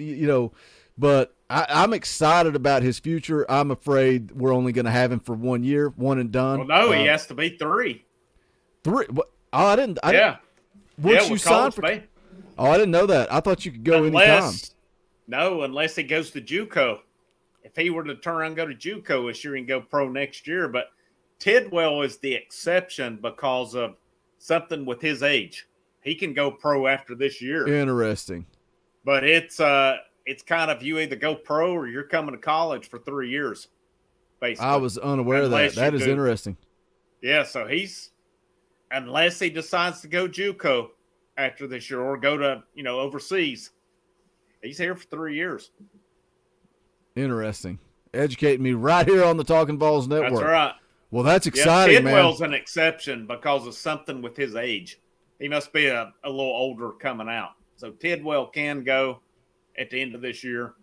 Speaker 4: But I'm excited about his future. I'm afraid we're only going to have him for 1 year, one and done.
Speaker 5: Well, no, he has to be 3.
Speaker 4: 3? What? Oh, I didn't. Once you sign for. Oh, I didn't know that. I thought you could go anytime.
Speaker 5: No, unless he goes to JUCO. If he were to turn around and go to JUCO this year and go pro next year, but Tidwell is the exception because of something with his age. He can go pro after this year.
Speaker 4: Interesting.
Speaker 5: But it's kind of you either go pro or you're coming to college for 3 years, basically.
Speaker 4: I was unaware of that. That is interesting.
Speaker 5: Yeah, so unless he decides to go JUCO after this year or go to, overseas, he's here for 3 years.
Speaker 4: Interesting. Educating me right here on the Talkin' VAWLS Network.
Speaker 5: That's right.
Speaker 4: Well, that's exciting, man.
Speaker 5: Tidwell's an exception because of something with his age. He must be a little older coming out. So Tidwell can go at the end of this year.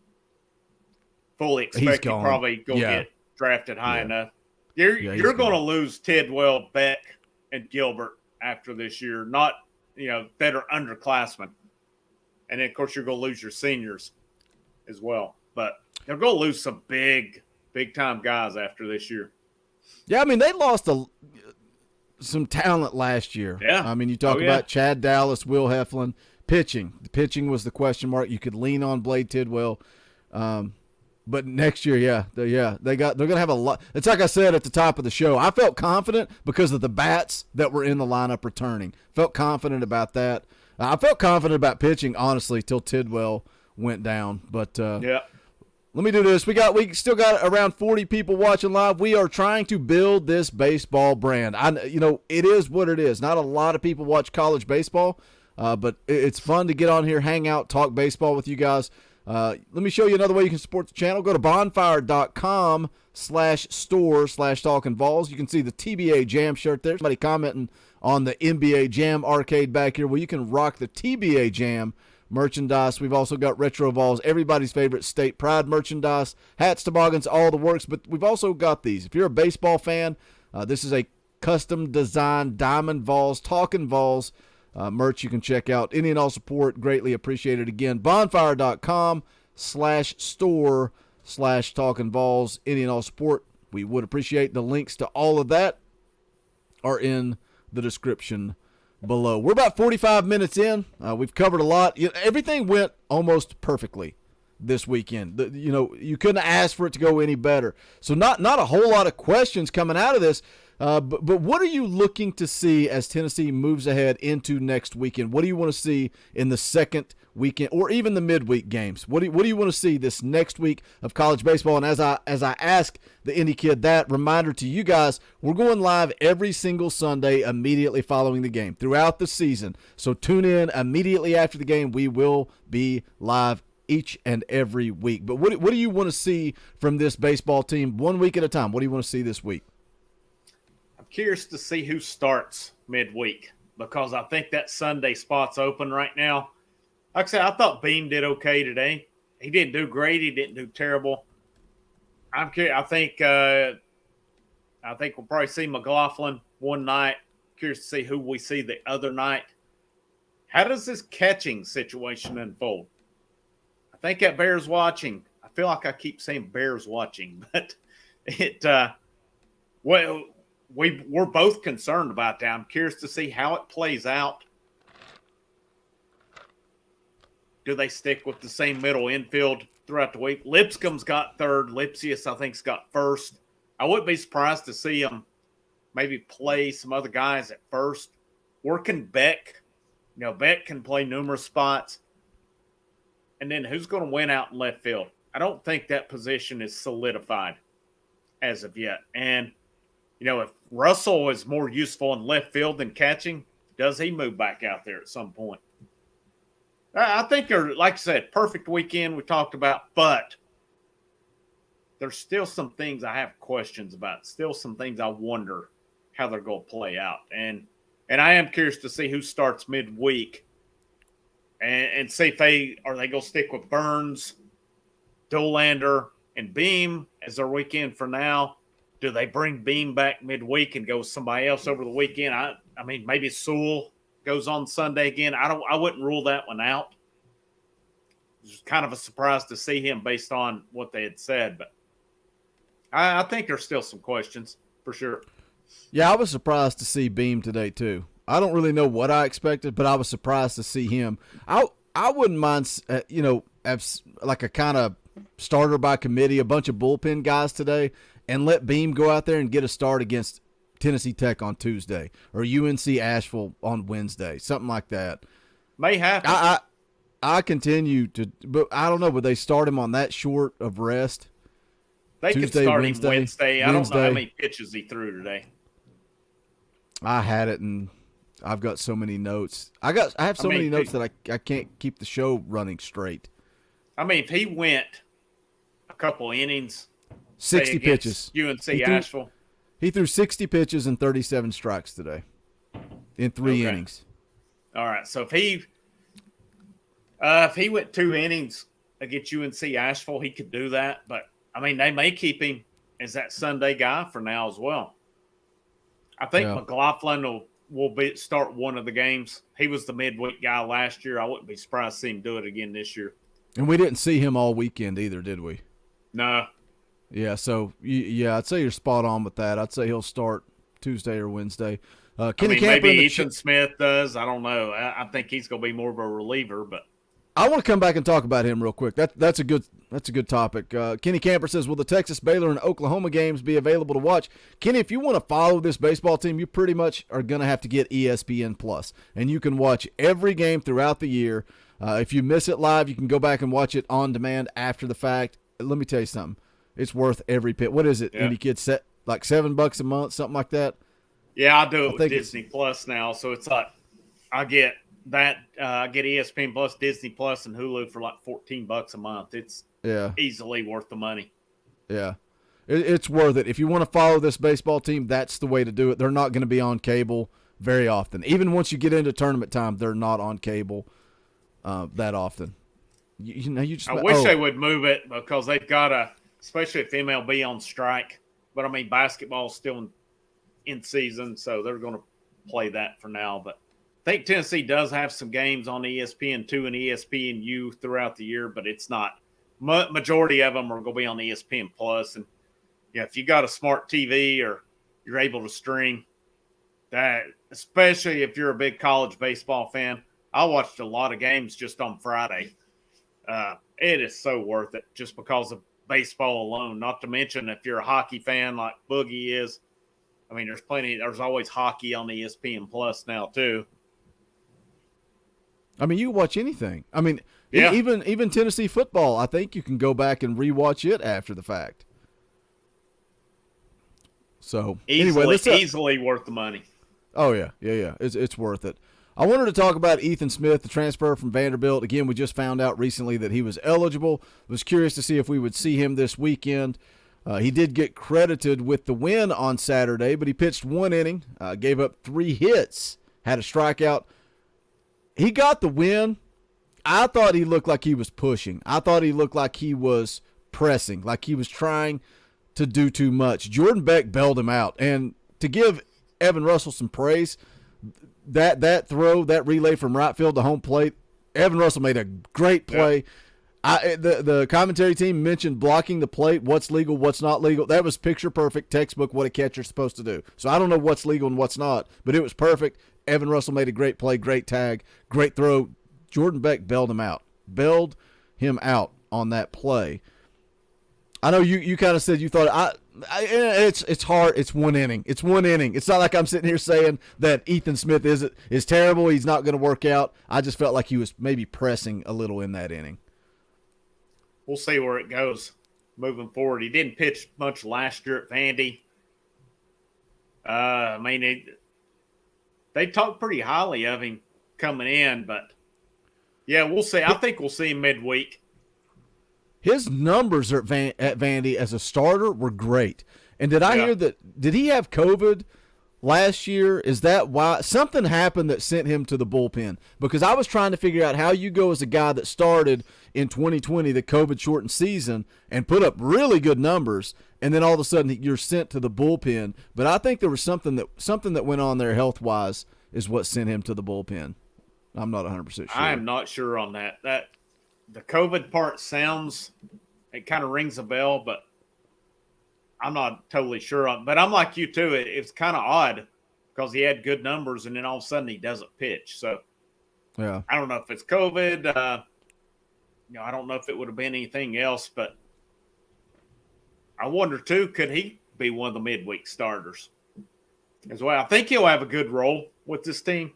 Speaker 5: Fully expect he'll probably go get drafted high enough. You're going to lose Tidwell, Beck, and Gilbert after this year. Not, that are underclassmen. And then, of course, you're going to lose your seniors as well. But they're going to lose some big-time guys after this year. Yeah,
Speaker 4: I mean, they lost some talent last year.
Speaker 5: Yeah.
Speaker 4: I mean, you talk about Chad Dallas, Will Heflin. Pitching. The pitching was the question mark. You could lean on Blade Tidwell. But next year, they're going to have a lot. It's like I said at the top of the show. I felt confident because of the bats that were in the lineup returning. Felt confident about that. I felt confident about pitching, honestly, till Tidwell went down. But let me do this. We still got around 40 people watching live. We are trying to build this baseball brand. It is what it is. Not a lot of people watch college baseball, but it's fun to get on here, hang out, talk baseball with you guys. Let me show you another way you can support the channel. Go to bonfire.com/store/talkinvols. You can see the TBA Jam shirt there. Somebody commenting on the NBA Jam arcade back here. Well, you can rock the TBA Jam merchandise. We've also got Retro Vols, everybody's favorite state pride merchandise, hats, toboggans, all the works. But we've also got these. If you're a baseball fan, this is a custom designed Diamond Vols, Talkin Vols merch you can check out. Any and all support, greatly appreciated. Again, bonfire.com/store/talkinvols. Any and all support, we would appreciate. The links to all of that are in the description below. We're about 45 minutes in. We've covered a lot. Everything went almost perfectly this weekend. You couldn't ask for it to go any better. So not a whole lot of questions coming out of this. But what are you looking to see as Tennessee moves ahead into next weekend? What do you want to see in the second weekend or even the midweek games? What do you want to see this next week of college baseball? And as I ask the Indy Kid that, reminder to you guys, we're going live every single Sunday immediately following the game throughout the season. So tune in immediately after the game. We will be live each and every week. But what do you want to see from this baseball team 1 week at a time? What do you want to see this week?
Speaker 5: Curious to see who starts midweek because I think that Sunday spot's open right now. Like I said, I thought Beam did okay today. He didn't do great. He didn't do terrible. I'm curious. I think we'll probably see McLaughlin one night. Curious to see who we see the other night. How does this catching situation unfold? I think that bears watching. I feel like I keep saying bears watching, but we're both concerned about that. I'm curious to see how it plays out. Do they stick with the same middle infield throughout the week? Lipscomb's got third. Lipsius, I think, has got first. I wouldn't be surprised to see him maybe play some other guys at first. Working Beck. Beck can play numerous spots. And then who's going to win out in left field? I don't think that position is solidified as of yet. And if Russell is more useful in left field than catching, does he move back out there at some point? I think they're, like I said, perfect weekend we talked about, but there's still some things I have questions about, still some things I wonder how they're going to play out. And I am curious to see who starts midweek and see if are they going to stick with Burns, Dollander, and Beam as their weekend for now. Do they bring Beam back midweek and go with somebody else over the weekend? I mean, maybe Sewell goes on Sunday again. I wouldn't rule that one out. It was kind of a surprise to see him based on what they had said, but I think there's still some questions for sure.
Speaker 4: Yeah, I was surprised to see Beam today too. I don't really know what I expected, but I was surprised to see him. I wouldn't mind, as like a kind of starter by committee, a bunch of bullpen guys today, and let Beam go out there and get a start against Tennessee Tech on Tuesday or UNC Asheville on Wednesday, something like that.
Speaker 5: May happen.
Speaker 4: I continue to, but I don't know. Would they start him on that short of rest?
Speaker 5: They
Speaker 4: Tuesday,
Speaker 5: could start
Speaker 4: Wednesday,
Speaker 5: him Wednesday. I don't know how many pitches he threw today.
Speaker 4: I had it, and I've got so many notes. I have so many notes that I can't keep the show running straight.
Speaker 5: I mean, if he went a couple innings,
Speaker 4: 60 pitches.
Speaker 5: UNC Asheville.
Speaker 4: He threw 60 pitches and 37 strikes today in 3 innings.
Speaker 5: All right. So if he went 2 innings against UNC Asheville, he could do that. But, I mean, they may keep him as that Sunday guy for now as well. I think McLaughlin will start one of the games. He was the midweek guy last year. I wouldn't be surprised to see him do it again this year.
Speaker 4: And we didn't see him all weekend either, did we?
Speaker 5: No.
Speaker 4: Yeah, so, I'd say you're spot on with that. I'd say he'll start Tuesday or Wednesday. Kenny Camper
Speaker 5: maybe Ethan Smith does. I don't know. I think he's going to be more of a reliever, but
Speaker 4: I want to come back and talk about him real quick. That's a good topic. Kenny Camper says, will the Texas, Baylor, and Oklahoma games be available to watch? Kenny, if you want to follow this baseball team, you pretty much are going to have to get ESPN Plus, and you can watch every game throughout the year. If you miss it live, you can go back and watch it on demand after the fact. Let me tell you something. It's worth every bit. What is it, Indy Kid? Set like $7 a month, something like that?
Speaker 5: Yeah, I do it with Disney Plus now. So it's like I get that I get ESPN Plus, Disney Plus, and Hulu for like $14 a month. It's easily worth the money.
Speaker 4: Yeah. It's worth it. If you want to follow this baseball team, that's the way to do it. They're not going to be on cable very often. Even once you get into tournament time, they're not on cable that often.
Speaker 5: I wish they would move it because they've got especially if MLB on strike. But, I mean, basketball's still in season, so they're going to play that for now. But I think Tennessee does have some games on ESPN2 and ESPNU throughout the year, but it's not. Majority of them are going to be on ESPN Plus. And, yeah, if you got a smart TV or you're able to stream that, especially if you're a big college baseball fan, I watched a lot of games just on Friday. It is so worth it just because of baseball alone. Not to mention if you're a hockey fan like Boogie is. I mean, there's always hockey on ESPN Plus now too.
Speaker 4: I mean, you watch anything. I mean,
Speaker 5: yeah.
Speaker 4: even Tennessee football, I think you can go back and rewatch it after the fact. So
Speaker 5: easily worth the money.
Speaker 4: Oh yeah. It's worth it. I wanted to talk about Ethan Smith, the transfer from Vanderbilt. Again, we just found out recently that he was eligible. Was curious to see if we would see him this weekend. He did get credited with the win on Saturday, but he pitched 1 inning, gave up 3 hits, had a strikeout. He got the win. I thought he looked like he was pushing. I thought he looked like he was pressing, like he was trying to do too much. Jordan Beck bailed him out. And to give Evan Russell some praise, that throw, that relay from right field to home plate, Evan Russell made a great play. Yeah. The commentary team mentioned blocking the plate, what's legal, what's not legal. That was picture perfect, textbook, what a catcher's supposed to do. So I don't know what's legal and what's not, but it was perfect. Evan Russell made a great play, great tag, great throw. Jordan Beck bailed him out on that play. I know you kind of said you thought it's hard. It's 1 inning. It's 1 inning. It's not like I'm sitting here saying that Ethan Smith is terrible. He's not going to work out. I just felt like he was maybe pressing a little in that inning.
Speaker 5: We'll see where it goes moving forward. He didn't pitch much last year at Vandy. I mean, they talked pretty highly of him coming in, but yeah, we'll see. I think we'll see him midweek.
Speaker 4: His numbers at Vandy as a starter were great. And did I hear that? Did he have COVID last year? Is that why something happened that sent him to the bullpen? Because I was trying to figure out how you go as a guy that started in 2020, the COVID shortened season, and put up really good numbers, and then all of a sudden you're sent to the bullpen. But I think there was something that went on there health wise is what sent him to the bullpen. I'm not 100% sure.
Speaker 5: I am not sure on that. The COVID part it kind of rings a bell, but I'm not totally sure on. But I'm like you too. It's kind of odd because he had good numbers and then all of a sudden he doesn't pitch. So
Speaker 4: yeah,
Speaker 5: I don't know if it's COVID. I don't know if it would have been anything else, but I wonder too, could he be one of the midweek starters as well? I think he'll have a good role with this team.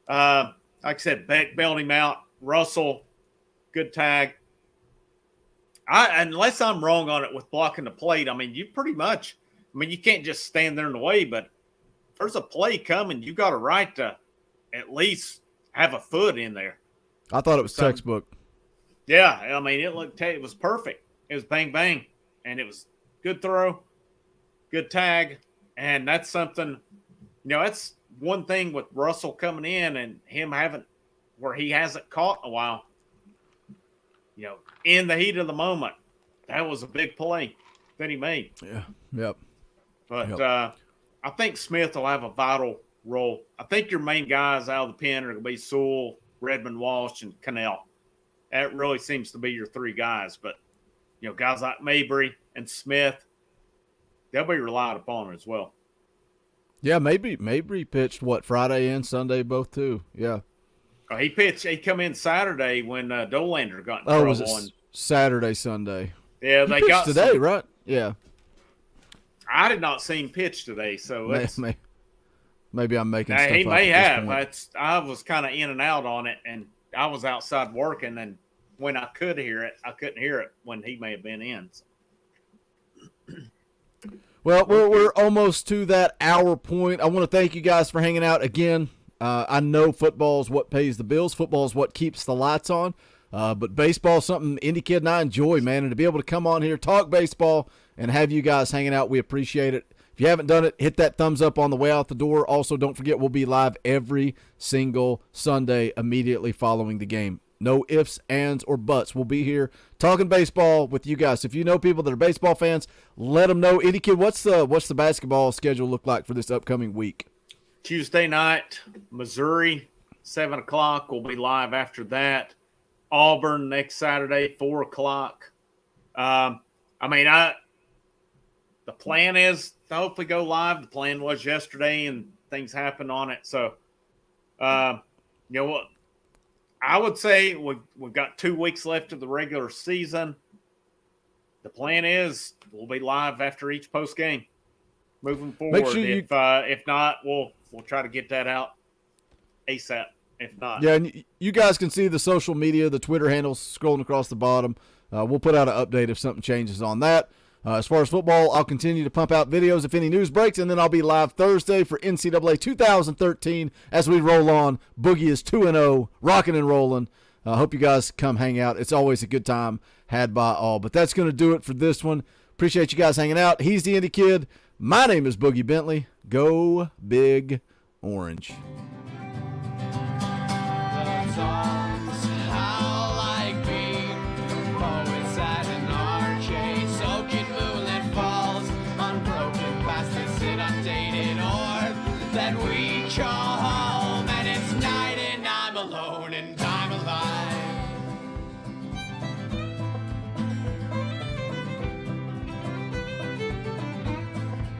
Speaker 5: Like I said, Beck bailed him out. Russell, good tag. Unless I'm wrong on it with blocking the plate, I mean, you can't just stand there in the way, but if there's a play coming, you got a right to at least have a foot in there.
Speaker 4: I thought it was textbook.
Speaker 5: Yeah, I mean, it was perfect. It was bang, bang, and it was good throw, good tag, and that's something, that's one thing with Russell coming in and him where he hasn't caught in a while. In the heat of the moment, that was a big play that he made.
Speaker 4: Yeah, yep.
Speaker 5: But I think Smith will have a vital role. I think your main guys out of the pen are going to be Sewell, Redmond Walsh, and Cannell. That really seems to be your 3 guys. But, guys like Mabry and Smith, they'll be relied upon as well.
Speaker 4: Yeah, Mabry pitched, Friday and Sunday both too. Yeah.
Speaker 5: Oh, he pitched. He come in Saturday when Dolander got in trouble.
Speaker 4: Was it Saturday, Sunday?
Speaker 5: Yeah,
Speaker 4: they got today, right? Yeah.
Speaker 5: I did not see him pitch today, so
Speaker 4: maybe I'm making stuff up.
Speaker 5: He may have. I was kind of in and out on it, and I was outside working, and when I could hear it, I couldn't hear it when he may have been in. So.
Speaker 4: Well, we're almost to that hour point. I want to thank you guys for hanging out again. I know football is what pays the bills. Football is what keeps the lights on. But baseball is something Indy Kid and I enjoy, man. And to be able to come on here, talk baseball, and have you guys hanging out, we appreciate it. If you haven't done it, hit that thumbs up on the way out the door. Also, don't forget we'll be live every single Sunday immediately following the game. No ifs, ands, or buts. We'll be here talking baseball with you guys. If you know people that are baseball fans, let them know. Indy Kid, what's the basketball schedule look like for this upcoming week?
Speaker 5: Tuesday night, Missouri, 7 o'clock. We'll be live after that. Auburn next Saturday, 4 o'clock. The plan is to hopefully go live. The plan was yesterday, and things happened on it. So, you know what? I would say we've got 2 weeks left of the regular season. The plan is we'll be live after each post game moving forward.
Speaker 4: Sure
Speaker 5: if not, we'll try to get that out ASAP. If not,
Speaker 4: yeah, and you guys can see the social media, the Twitter handles scrolling across the bottom. We'll put out an update if something changes on that. As far as football, I'll continue to pump out videos if any news breaks, and then I'll be live Thursday for NCAA 2013 as we roll on. Boogie is 2-0, rocking and rolling. I hope you guys come hang out. It's always a good time had by all. But that's going to do it for this one. Appreciate you guys hanging out. He's the Indy Kid. My name is Boogie Bentley. Go Big Orange.
Speaker 3: That we call home, and it's night and I'm alone and I'm alive.